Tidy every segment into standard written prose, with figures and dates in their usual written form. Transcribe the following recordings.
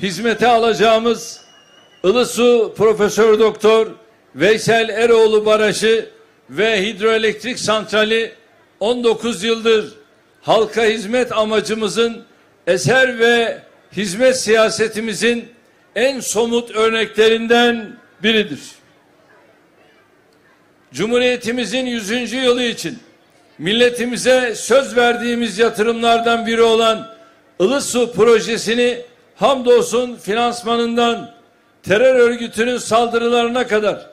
hizmete alacağımız Ilısu Profesör Doktor Veysel Eroğlu Barajı ve hidroelektrik santrali 19 yıldır halka hizmet amacımızın, eser ve hizmet siyasetimizin en somut örneklerinden biridir. Cumhuriyetimizin 100. yılı için milletimize söz verdiğimiz yatırımlardan biri olan Ilısu projesini hamdolsun finansmanından terör örgütünün saldırılarına kadar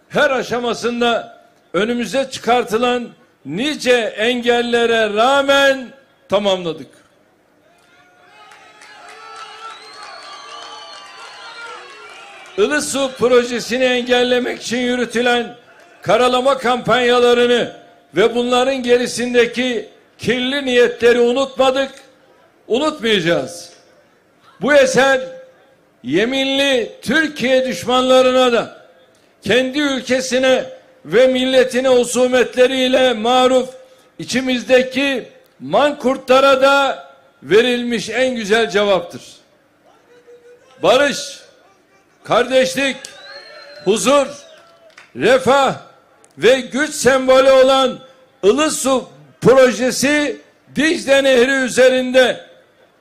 her aşamasında önümüze çıkartılan nice engellere rağmen tamamladık. Ilısu projesini engellemek için yürütülen karalama kampanyalarını ve bunların gerisindeki kirli niyetleri unutmadık, unutmayacağız. Bu eser yeminli Türkiye düşmanlarına da kendi ülkesine ve milletine husumetleriyle maruf içimizdeki mankurtlara da verilmiş en güzel cevaptır. Barış, kardeşlik, huzur, refah ve güç sembolü olan Ilısu projesi Dicle Nehri üzerinde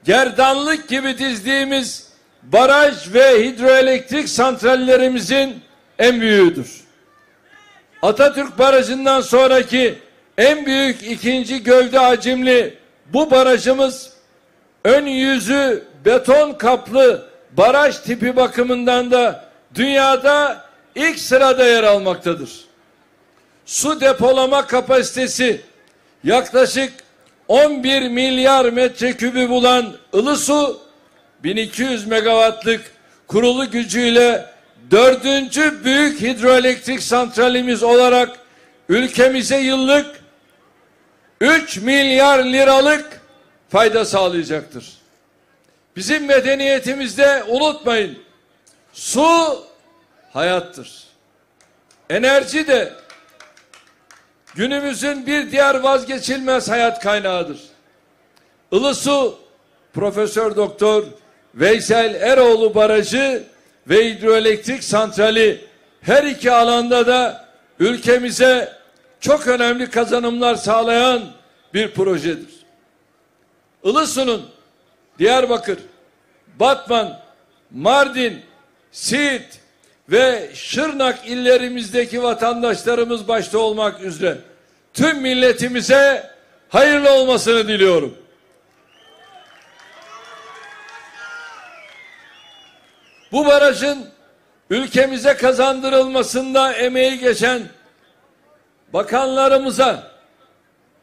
gerdanlık gibi dizdiğimiz baraj ve hidroelektrik santrallerimizin en büyüğüdür. Atatürk Barajı'ndan sonraki en büyük ikinci gövde hacimli bu barajımız ön yüzü beton kaplı baraj tipi bakımından da dünyada ilk sırada yer almaktadır. Su depolama kapasitesi yaklaşık 11 milyar metrekübü bulan Ilısu 1200 megawattlık kurulu gücüyle 4. büyük hidroelektrik santralimiz olarak ülkemize yıllık 3 milyar liralık fayda sağlayacaktır. Bizim medeniyetimizde unutmayın, su hayattır. Enerji de günümüzün bir diğer vazgeçilmez hayat kaynağıdır. Ilısu Profesör Doktor Veysel Eroğlu Barajı ve hidroelektrik santrali her iki alanda da ülkemize çok önemli kazanımlar sağlayan bir projedir. Ilısu'nun Diyarbakır, Batman, Mardin, Siirt ve Şırnak illerimizdeki vatandaşlarımız başta olmak üzere tüm milletimize hayırlı olmasını diliyorum. Bu barajın ülkemize kazandırılmasında emeği geçen bakanlarımıza,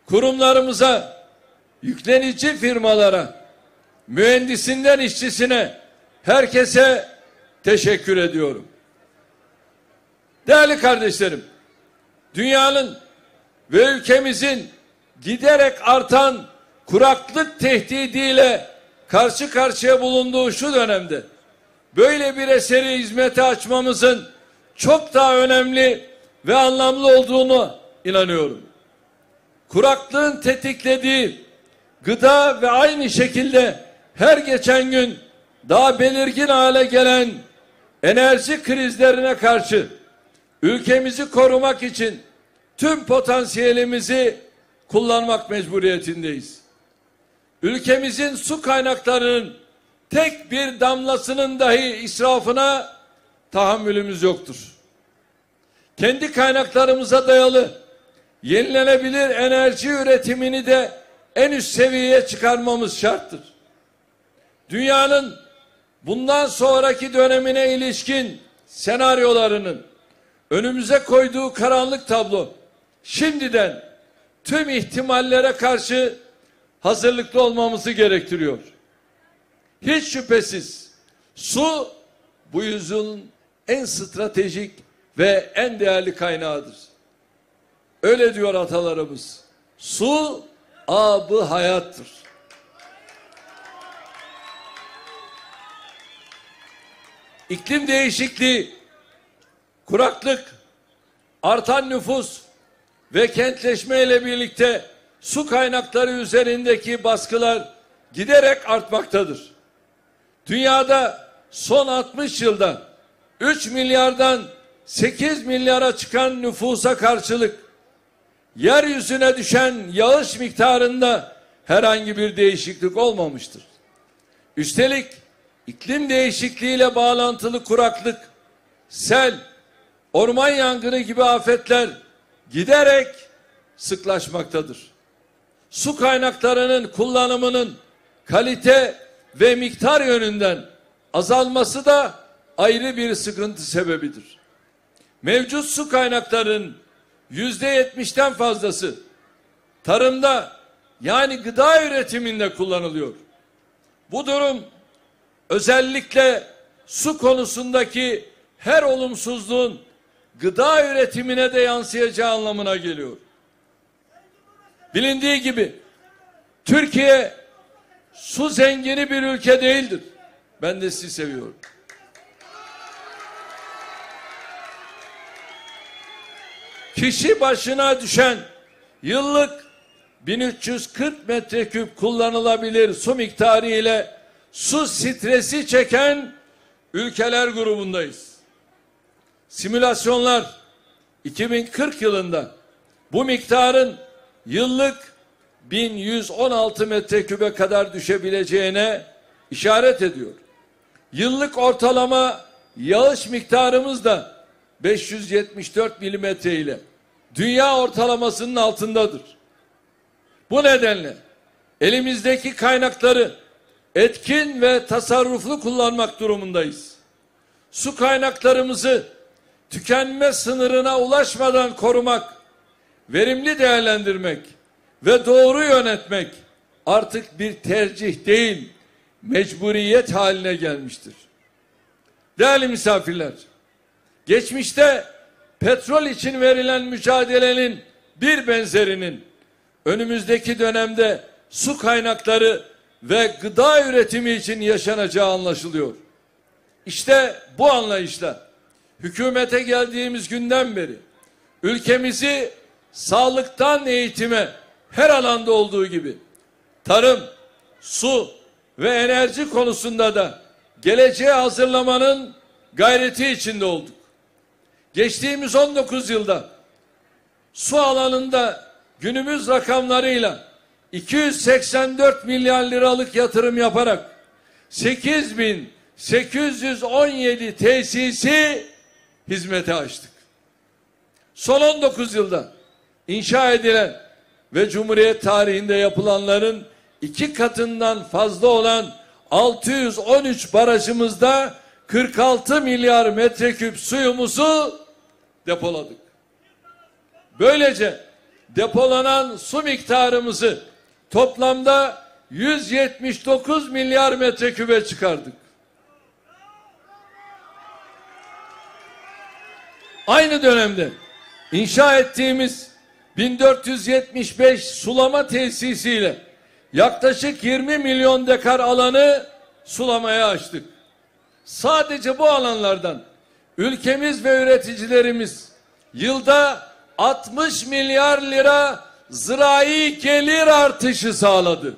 kurumlarımıza, yüklenici firmalara, mühendisinden işçisine, herkese teşekkür ediyorum. Değerli kardeşlerim, dünyanın ve ülkemizin giderek artan kuraklık tehdidiyle karşı karşıya bulunduğu şu dönemde böyle bir eseri hizmete açmamızın çok daha önemli ve anlamlı olduğunu inanıyorum. Kuraklığın tetiklediği gıda ve aynı şekilde her geçen gün daha belirgin hale gelen enerji krizlerine karşı ülkemizi korumak için tüm potansiyelimizi kullanmak mecburiyetindeyiz. Ülkemizin su kaynaklarının tek bir damlasının dahi israfına tahammülümüz yoktur. Kendi kaynaklarımıza dayalı yenilenebilir enerji üretimini de en üst seviyeye çıkarmamız şarttır. Dünyanın bundan sonraki dönemine ilişkin senaryolarının önümüze koyduğu karanlık tablo şimdiden tüm ihtimallere karşı hazırlıklı olmamızı gerektiriyor. Hiç şüphesiz su bu yüzyılın en stratejik ve en değerli kaynağıdır. Öyle diyor atalarımız. Su abı hayattır. İklim değişikliği, kuraklık, artan nüfus ve kentleşme ile birlikte su kaynakları üzerindeki baskılar giderek artmaktadır. Dünyada son 60 yılda 3 milyardan 8 milyara çıkan nüfusa karşılık yeryüzüne düşen yağış miktarında herhangi bir değişiklik olmamıştır. Üstelik iklim değişikliğiyle bağlantılı kuraklık, sel, orman yangını gibi afetler giderek sıklaşmaktadır. Su kaynaklarının kullanımının kalite ve miktar yönünden azalması da ayrı bir sıkıntı sebebidir. Mevcut su kaynaklarının %70'ten fazlası tarımda, yani gıda üretiminde kullanılıyor. Bu durum özellikle su konusundaki her olumsuzluğun gıda üretimine de yansıyacağı anlamına geliyor. Bilindiği gibi Türkiye su zengini bir ülke değildir. Ben de sizi seviyorum. Kişi başına düşen yıllık 1340 metreküp kullanılabilir su miktarı ile su stresi çeken ülkeler grubundayız. Simülasyonlar 2040 yılında bu miktarın yıllık 1116 metrekübe kadar düşebileceğine işaret ediyor. Yıllık ortalama yağış miktarımız da 574 milimetre ile dünya ortalamasının altındadır. Bu nedenle elimizdeki kaynakları etkin ve tasarruflu kullanmak durumundayız. Su kaynaklarımızı tükenme sınırına ulaşmadan korumak, verimli değerlendirmek ve doğru yönetmek artık bir tercih değil, mecburiyet haline gelmiştir. Değerli misafirler, geçmişte petrol için verilen mücadelenin bir benzerinin önümüzdeki dönemde su kaynakları ve gıda üretimi için yaşanacağı anlaşılıyor. İşte bu anlayışla hükümete geldiğimiz günden beri ülkemizi sağlıktan eğitime her alanda olduğu gibi tarım, su ve enerji konusunda da geleceğe hazırlamanın gayreti içinde olduk. Geçtiğimiz 19 yılda su alanında günümüz rakamlarıyla 284 milyar liralık yatırım yaparak 8.817 tesisi hizmete açtık. Son 19 yılda inşa edilen ve Cumhuriyet tarihinde yapılanların 2 katından fazla olan 613 barajımızda 46 milyar metreküp suyumuzu depoladık. Böylece depolanan su miktarımızı toplamda 179 milyar metrekübe çıkardık. Aynı dönemde inşa ettiğimiz 1475 sulama tesisiyle yaklaşık 20 milyon dekar alanı sulamaya açtık. Sadece bu alanlardan ülkemiz ve üreticilerimiz yılda 60 milyar lira zirai gelir artışı sağladı.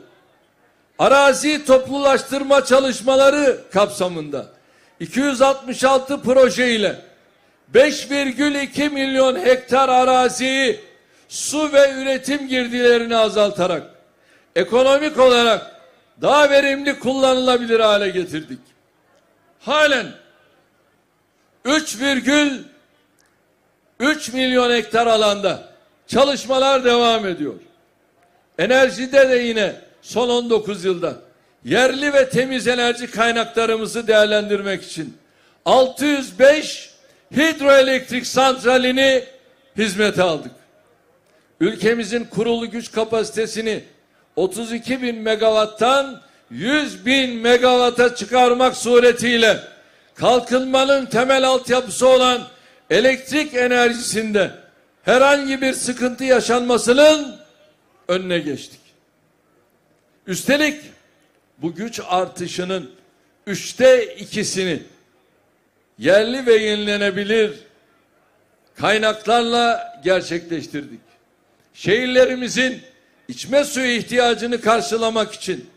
Arazi toplulaştırma çalışmaları kapsamında 266 proje ile 5,2 milyon hektar araziyi su ve üretim girdilerini azaltarak ekonomik olarak daha verimli kullanılabilir hale getirdik. Halen 3,3 milyon hektar alanda çalışmalar devam ediyor. Enerjide de yine son 19 yılda yerli ve temiz enerji kaynaklarımızı değerlendirmek için 605 hidroelektrik santralini hizmete aldık. Ülkemizin kurulu güç kapasitesini 32 bin megawatttan 100 bin megawata çıkarmak suretiyle kalkınmanın temel altyapısı olan elektrik enerjisinde herhangi bir sıkıntı yaşanmasının önüne geçtik. Üstelik bu güç artışının 2/3'ünü yerli ve yenilenebilir kaynaklarla gerçekleştirdik. Şehirlerimizin içme suyu ihtiyacını karşılamak için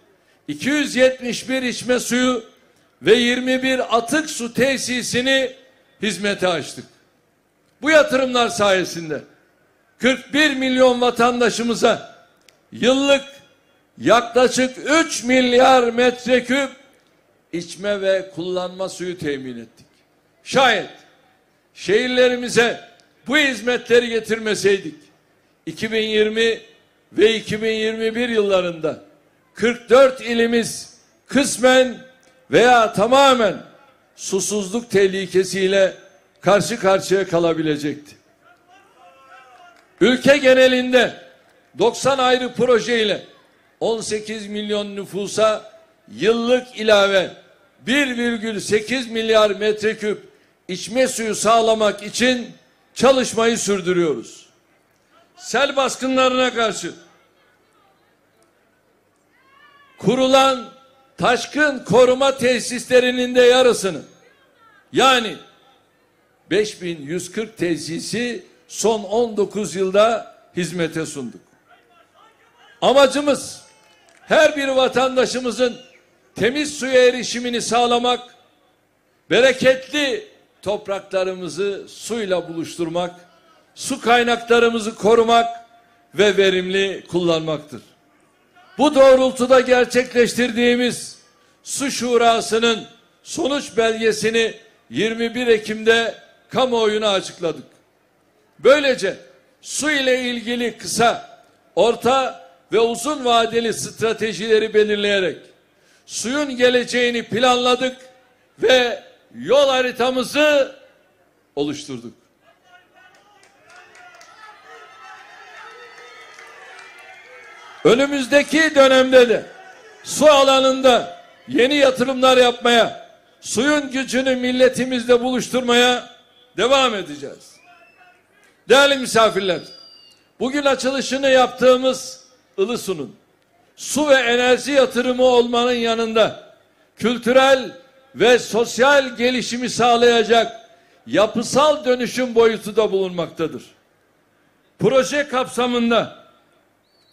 271 içme suyu ve 21 atık su tesisini hizmete açtık. Bu yatırımlar sayesinde 41 milyon vatandaşımıza yıllık yaklaşık 3 milyar metreküp içme ve kullanma suyu temin ettik. Şayet şehirlerimize bu hizmetleri getirmeseydik 2020 ve 2021 yıllarında 44 ilimiz kısmen veya tamamen susuzluk tehlikesiyle karşı karşıya kalabilecekti. Ülke genelinde 90 ayrı proje ile 18 milyon nüfusa yıllık ilave 1,8 milyar metreküp içme suyu sağlamak için çalışmayı sürdürüyoruz. Sel baskınlarına karşı kurulan taşkın koruma tesislerinin de yarısını, yani 5140 tesisi son 19 yılda hizmete sunduk. Amacımız her bir vatandaşımızın temiz suya erişimini sağlamak, bereketli topraklarımızı suyla buluşturmak, su kaynaklarımızı korumak ve verimli kullanmaktır. Bu doğrultuda gerçekleştirdiğimiz Su Şurası'nın sonuç belgesini 21 Ekim'de kamuoyuna açıkladık. Böylece su ile ilgili kısa, orta ve uzun vadeli stratejileri belirleyerek suyun geleceğini planladık ve yol haritamızı oluşturduk. Önümüzdeki dönemde de su alanında yeni yatırımlar yapmaya, suyun gücünü milletimizle buluşturmaya devam edeceğiz. Değerli misafirler, bugün açılışını yaptığımız Ilısu'nun su ve enerji yatırımı olmanın yanında kültürel ve sosyal gelişimi sağlayacak yapısal dönüşüm boyutu da bulunmaktadır. Proje kapsamında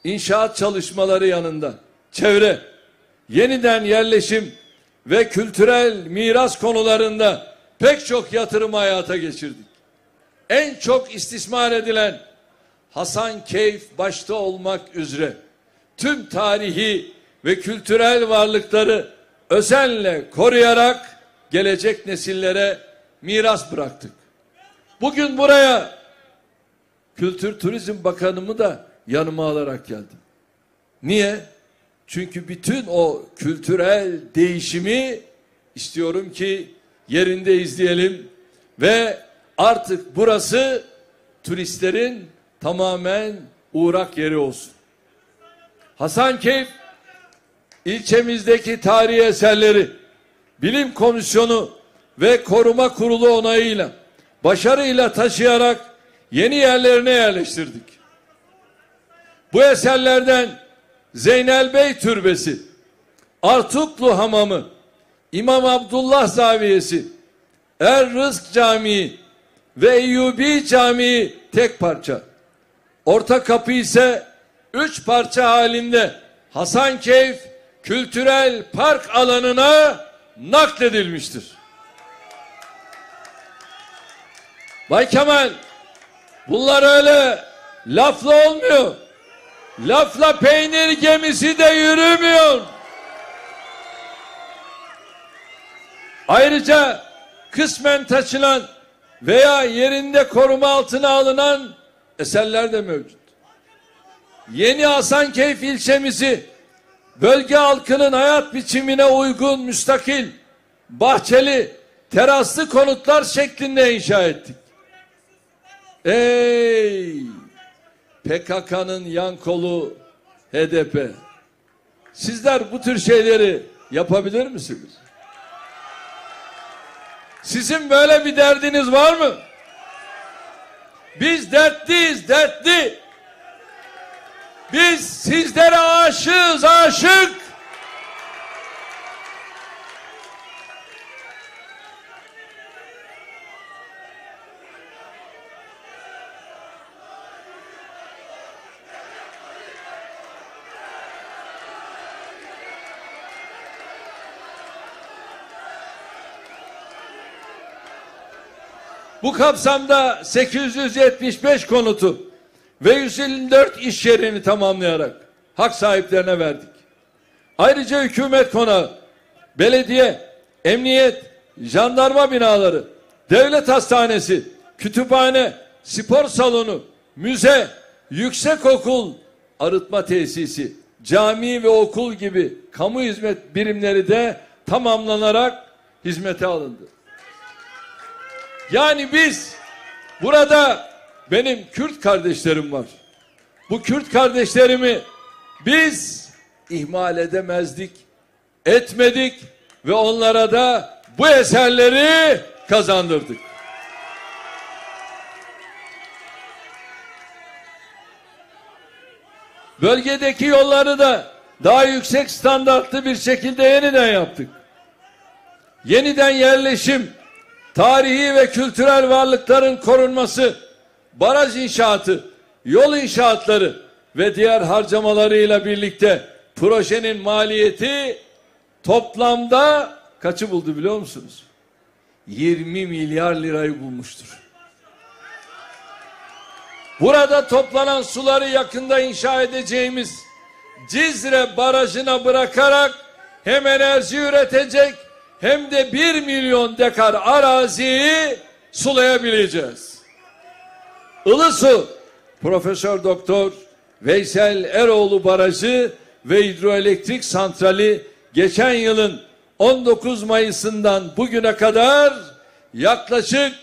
inşaat çalışmaları yanında çevre, yeniden yerleşim ve kültürel miras konularında pek çok yatırım hayata geçirdik. En çok istismar edilen Hasankeyf başta olmak üzere tüm tarihi ve kültürel varlıkları özenle koruyarak gelecek nesillere miras bıraktık. Bugün buraya Kültür Turizm Bakanımı da yanıma alarak geldim. Niye? Çünkü bütün o kültürel değişimi istiyorum ki yerinde izleyelim ve artık burası turistlerin tamamen uğrak yeri olsun. Hasankeyf ilçemizdeki tarihi eserleri Bilim Komisyonu ve Koruma Kurulu onayıyla başarıyla taşıyarak yeni yerlerine yerleştirdik. Bu eserlerden Zeynel Bey Türbesi, Artuklu Hamamı, İmam Abdullah Zaviyesi, Er-Rızk Camii ve Eyyubi Camii tek parça. Orta kapı ise 3 parça halinde Hasankeyf Kültürel Park alanına nakledilmiştir. Bay Kemal, bunlar öyle lafla olmuyor. Lafla peynir gemisi de yürümüyor. Ayrıca kısmen taşınan veya yerinde koruma altına alınan eserler de mevcut. Yeni Hasankeyf ilçemizi bölge halkının hayat biçimine uygun müstakil, bahçeli, teraslı konutlar şeklinde inşa ettik. Ey PKK'nın yan kolu HDP. Sizler bu tür şeyleri yapabilir misiniz? Sizin böyle bir derdiniz var mı? Biz dertliyiz, dertli. Biz sizlere aşığız, aşık. Bu kapsamda 875 konutu ve 154 iş yerini tamamlayarak hak sahiplerine verdik. Ayrıca hükümet konağı, belediye, emniyet, jandarma binaları, devlet hastanesi, kütüphane, spor salonu, müze, yüksekokul, arıtma tesisi, cami ve okul gibi kamu hizmet birimleri de tamamlanarak hizmete alındı. Yani biz burada, benim Kürt kardeşlerim var. Bu Kürt kardeşlerimi biz ihmal edemezdik, etmedik ve onlara da bu eserleri kazandırdık. Bölgedeki yolları da daha yüksek standartlı bir şekilde yeniden yaptık. Yeniden yerleşim, tarihi ve kültürel varlıkların korunması, baraj inşaatı, yol inşaatları ve diğer harcamalarıyla birlikte projenin maliyeti toplamda kaçı buldu biliyor musunuz? 20 milyar lirayı bulmuştur. Burada toplanan suları yakında inşa edeceğimiz Cizre Barajı'na bırakarak hem enerji üretecek hem de 1 milyon dekar araziyi sulayabileceğiz. Ilısu Profesör Doktor Veysel Eroğlu Barajı ve hidroelektrik santrali geçen yılın 19 Mayıs'ından bugüne kadar yaklaşık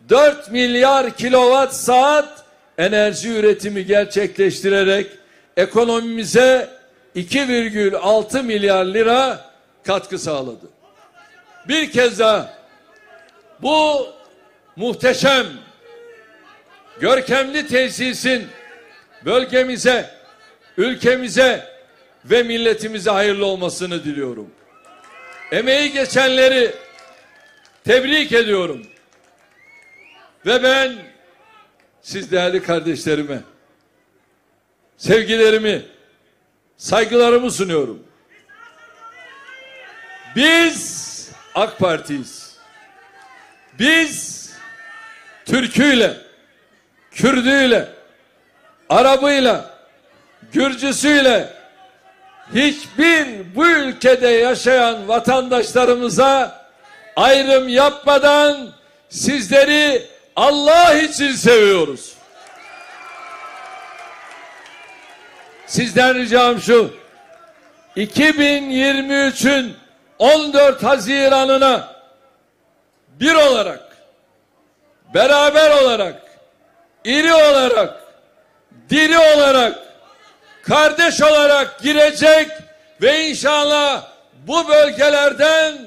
4 milyar kilowatt saat enerji üretimi gerçekleştirerek ekonomimize 2,6 milyar lira katkı sağladı. Bir kez daha bu muhteşem, görkemli tesisin bölgemize, ülkemize ve milletimize hayırlı olmasını diliyorum. Emeği geçenleri tebrik ediyorum. Ve ben siz değerli kardeşlerime sevgilerimi, saygılarımı sunuyorum. Biz AK Parti'yiz. Biz Türküyle, Kürdüyle, Arabıyla, Gürcüsüyle hiçbir bu ülkede yaşayan vatandaşlarımıza ayrım yapmadan sizleri Allah için seviyoruz. Sizden ricam şu: 2023'ün 14 Haziran'ına bir olarak, beraber olarak, iri olarak, diri olarak, kardeş olarak girecek ve inşallah bu bölgelerden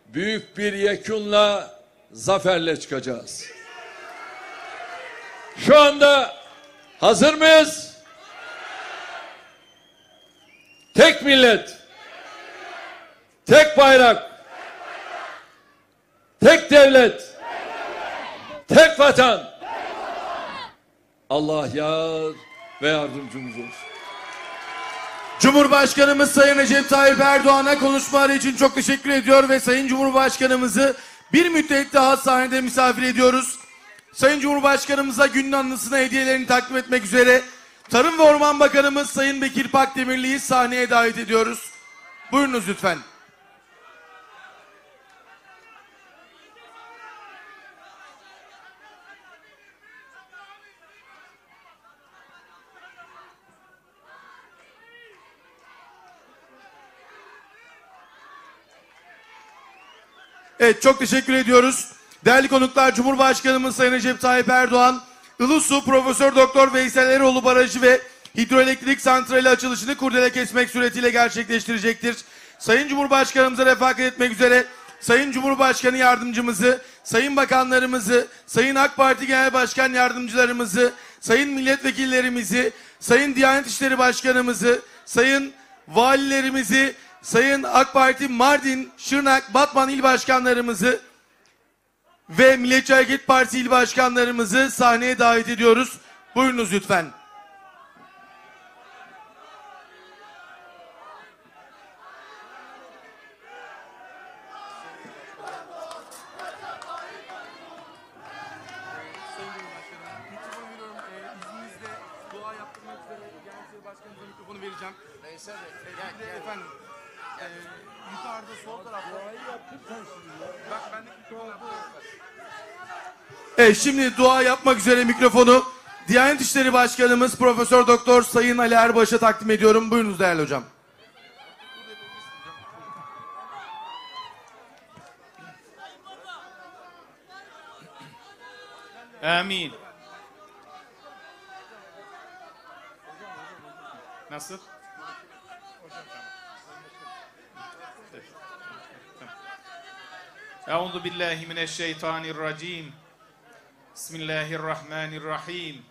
büyük bir yekunla, zaferle çıkacağız. Şu anda hazır mıyız? Tek millet, tek bayrak, tek devlet, tek vatan. Allah yar ve yardımcımız olsun. Cumhurbaşkanımız Sayın Recep Tayyip Erdoğan'a konuşmaları için çok teşekkür ediyor ve Sayın Cumhurbaşkanımızı bir müddet daha sahnede misafir ediyoruz. Sayın Cumhurbaşkanımıza günün anısına hediyelerini takdim etmek üzere Tarım ve Orman Bakanımız Sayın Bekir Pakdemirli'yi sahneye davet ediyoruz. Buyurunuz lütfen. Evet, çok teşekkür ediyoruz. Değerli konuklar, Cumhurbaşkanımız Sayın Recep Tayyip Erdoğan, Ilısu Profesör Doktor Veysel Eroğlu Barajı ve hidroelektrik santrali açılışını kurdele kesmek suretiyle gerçekleştirecektir. Sayın Cumhurbaşkanımıza refakat etmek üzere Sayın Cumhurbaşkanı yardımcımızı, Sayın Bakanlarımızı, Sayın AK Parti Genel Başkan Yardımcılarımızı, Sayın Milletvekillerimizi, Sayın Diyanet İşleri Başkanımızı, Sayın Valilerimizi, Sayın AK Parti Mardin, Şırnak, Batman İl Başkanlarımızı ve Milliyetçi Hareket Partisi İl Başkanlarımızı sahneye davet ediyoruz. Buyurunuz lütfen. diyeceğim. Veysel Bey gel. Efendim. Yukarıda sol tarafta. Bak bendeki mikrofon. Evet, şimdi dua yapmak üzere mikrofonu Diyanet İşleri Başkanımız Profesör Doktor Sayın Ali Erbaş'a takdim ediyorum. Buyurunuz değerli hocam. Amin. Nasıl? Euzu billahi mineşşeytanirracim. Bismillahirrahmanirrahim.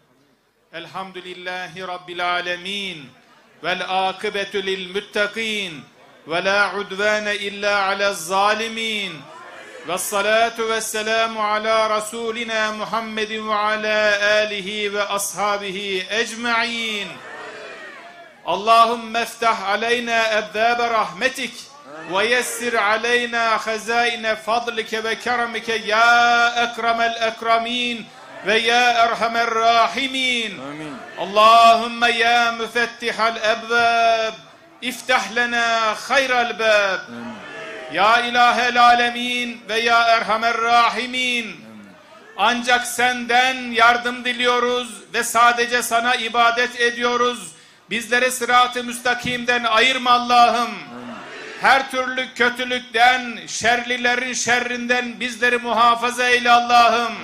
Elhamdülillahi rabbil alamin. Vel akibetu lil muttaqin. Ve la udvane illa alez zalimin. Vessalatu vesselamu ala Resulina Muhammedin ve ala alihi ve ashabihi ecma'in. Allahümme eftah aleyna ebbâbe rahmetik ve yessir aleyna hazaine fadlike ve keremike ya ekremel ekremin ve ya erhamer rahimin. Allahümme ya müfettihal ebbâb iftah lena hayral bâb. Ya ilahel alemin ve ya erhamer rahimin. Ancak senden yardım diliyoruz ve sadece sana ibadet ediyoruz. Bizleri sırat-ı müstakimden ayırma Allah'ım. Her türlü kötülükten, şerlilerin şerrinden bizleri muhafaza eyle Allah'ım.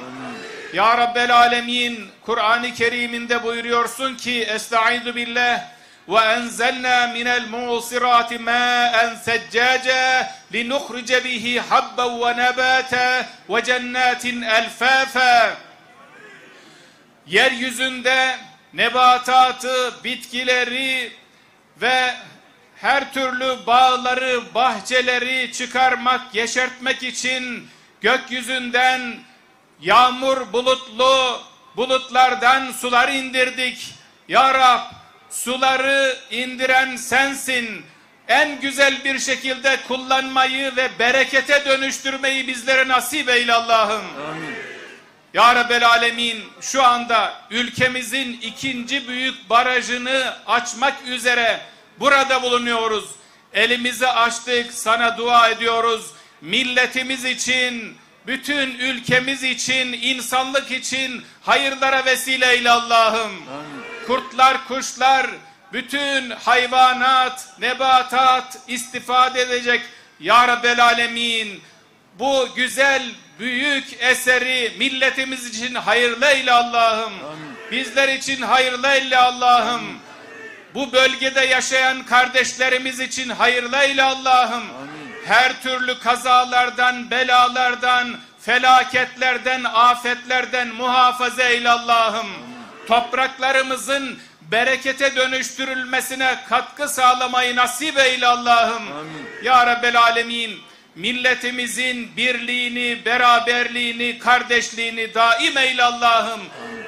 Ya Rabbel alemin, Kur'an-ı Kerim'inde buyuruyorsun ki Estaizu billah ve enzelna minel musirati ma'en seccaca linukhrice bihi habben ve nebata ve cennetin elfafa. Yeryüzünde nebatatı, bitkileri ve her türlü bağları, bahçeleri çıkarmak, yeşertmek için gökyüzünden yağmur bulutlu bulutlardan sular indirdik. Ya Rab, suları indiren sensin. En güzel bir şekilde kullanmayı ve berekete dönüştürmeyi bizlere nasip eyle Allah'ım. Amin. Ya Rabbel Alemin, şu anda ülkemizin ikinci büyük barajını açmak üzere burada bulunuyoruz. Elimizi açtık, sana dua ediyoruz. Milletimiz için, bütün ülkemiz için, insanlık için hayırlara vesile eyle Allah'ım. Kurtlar, kuşlar, bütün hayvanat, nebatat istifade edecek. Ya Rabbel Alemin, bu güzel, büyük eseri milletimiz için hayırlı eyle Allah'ım. Bizler için hayırlı eyle Allah'ım. Bu bölgede yaşayan kardeşlerimiz için hayırlı eyle Allah'ım. Her türlü kazalardan, belalardan, felaketlerden, afetlerden muhafaza eyle Allah'ım. Topraklarımızın berekete dönüştürülmesine katkı sağlamayı nasip eyle Allah'ım. Ya Rabbel Alemin, milletimizin birliğini, beraberliğini, kardeşliğini daim eyle Allah'ım.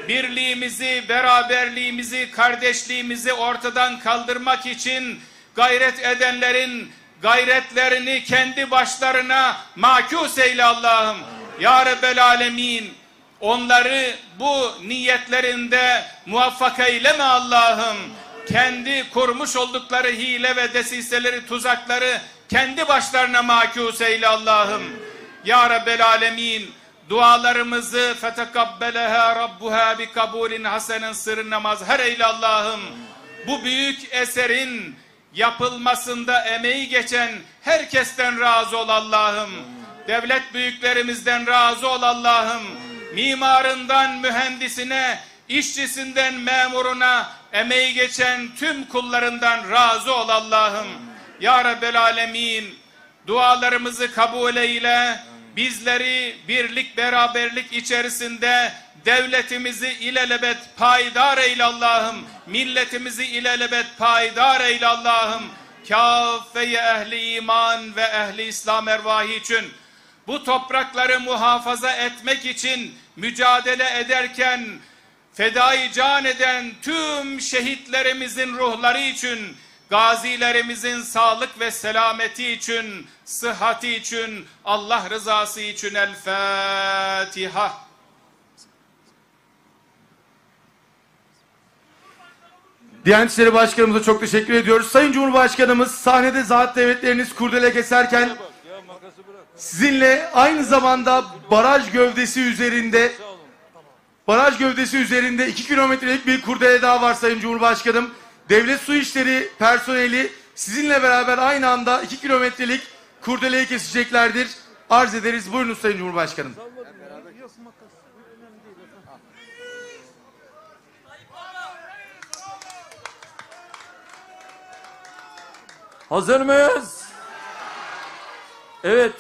Birliğimizi, beraberliğimizi, kardeşliğimizi ortadan kaldırmak için gayret edenlerin gayretlerini kendi başlarına makus eyle Allah'ım. Ya Rabbel Alemin, onları bu niyetlerinde muvaffak eyleme Allah'ım. Kendi kurmuş oldukları hile ve desiseleri, tuzakları kendi başlarına makus eyle Allah'ım. Ya Rabbel Alemin, dualarımızı fetekabbeleha rabbuha bi kabulin hasenen sırrına mazhar eyle Allah'ım. Bu büyük eserin yapılmasında emeği geçen herkesten razı ol Allah'ım. Devlet büyüklerimizden razı ol Allah'ım. Mimarından mühendisine, işçisinden memuruna emeği geçen tüm kullarından razı ol Allah'ım. Ya Rabbel Alemin, dualarımızı kabul eyle. Bizleri birlik, beraberlik içerisinde devletimizi ilelebet payidar eyle Allah'ım. Milletimizi ilelebet payidar eyle Allah'ım. Kâffe-i ehli iman ve ehli İslam ervahı için, bu toprakları muhafaza etmek için mücadele ederken fedai can eden tüm şehitlerimizin ruhları için, gazilerimizin sağlık ve selameti için, sıhhati için, Allah rızası için El Fatiha. Diyanet İşleri Başkanımıza çok teşekkür ediyoruz. Sayın Cumhurbaşkanımız sahnede zat devletleriniz kurdele keserken sizinle aynı zamanda baraj gövdesi üzerinde 2 kilometrelik bir kurdele daha var Sayın Cumhurbaşkanım. Devlet Su İşleri personeli sizinle beraber aynı anda 2 kilometrelik kurdeleyi keseceklerdir. Arz ederiz. Buyurunuz Sayın Cumhurbaşkanım. Hazır mıyız? Evet.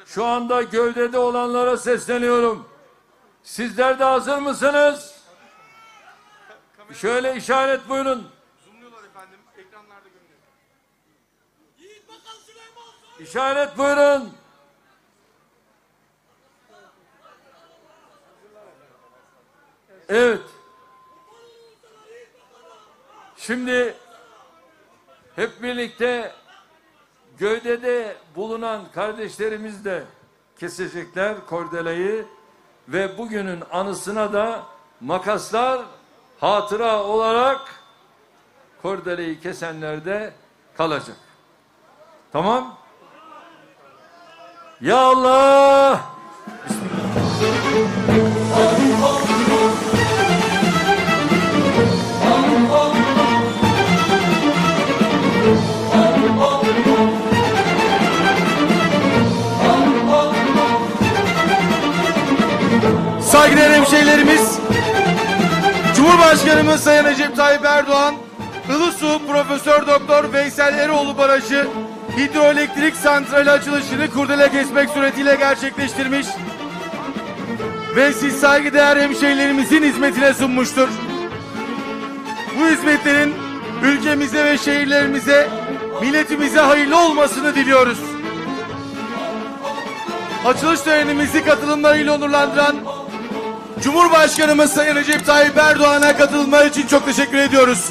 Şu anda gövdede olanlara sesleniyorum. Sizler de hazır mısınız? Şöyle işaret buyurun. İşaret buyurun. Evet. Şimdi hep birlikte gövdede bulunan kardeşlerimiz de kesecekler kordeleyi ve bugünün anısına da makaslar hatıra olarak kordeleyi kesenlerde kalacak. Tamam? Ya Allah! Saygıdeğer hemşehrilerimiz, Cumhurbaşkanımız Sayın Recep Tayyip Erdoğan, Ilısu Profesör Doktor Veysel Eroğlu Barajı hidroelektrik santrali açılışını kurdele kesmek suretiyle gerçekleştirmiş ve siz saygıdeğer hemşehrilerimizin hizmetine sunmuştur. Bu hizmetlerin ülkemize ve şehirlerimize, milletimize hayırlı olmasını diliyoruz. Açılış törenimizi katılımlarıyla onurlandıran Cumhurbaşkanımız Sayın Recep Tayyip Erdoğan'a katılımları için çok teşekkür ediyoruz.